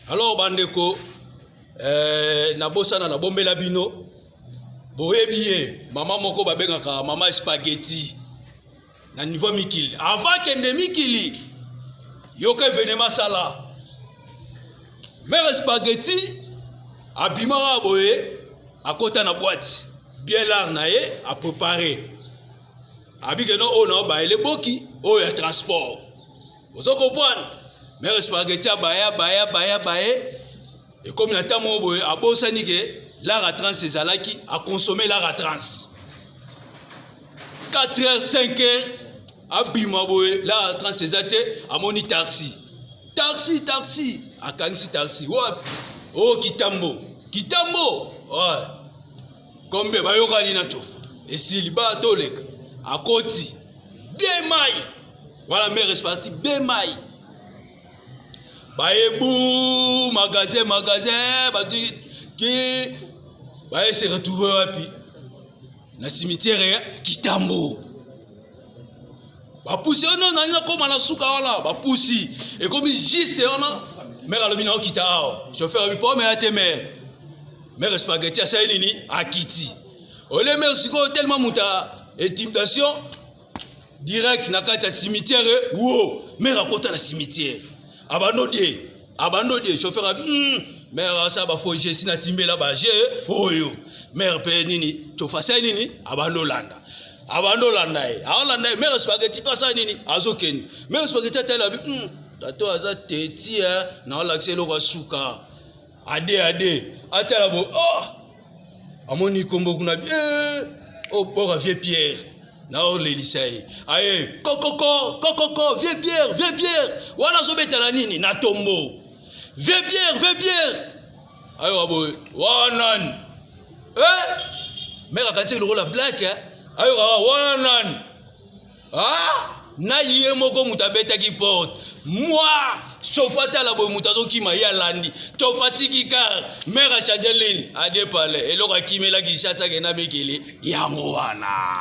Alors bandeko na bosana na bombela bino boyebiye mama moko babengaka mama spaghetti na niveau mikili avant kende mikili yoka evenema sala mère spaghetti abimara boye akota na boîte bien là na ye a préparer abike no ona ba ele boki o ya transport vous comprenez mère spaghetti baya et comme na tamo boye abosani ke la trans ezalaki a consommer la trans 4h 5h abima boye la trans ezate amoni taxi akangisi taxi wapi oh kitambo ouais kombe bayokani na chofa esili ba toleka akoti bien mai voilà mère spaghetti bien mai bayebu magasin batu qui baye se retrouver wapi na cimetière kitambo bapusi ono na koma na suka wana bapusi et comme juste ona mère alobina okita ao chauffeur bi po mais ate mère spaghetti asa nini akiti ole mère siko tellement muta intimidation direct na kata cimetière wo mère akota na cimetière abandodie chauffeur abi mère ça ba foje sina timbela ba je oyo mère pe nini chauffeur nini abandolanda e mère spaghetti pasa nini azokeni mère spaghetti tell abi tato aza teti na olaxe lo suka ade atela bo amoni kombo kuna oh bora vieux Pierre na olelisai aye kokoko vieux Pierre wana zobetala nini na tombo vieux Pierre ayo abo wanan mère akati le la black ayo wanan na yé moko mutabeta ki porte moi chauffata la boy mutazo ki ma ya landi chauffati ki car mère Changeline ade pale eloko kimela ki chasa ke na mekele yango wana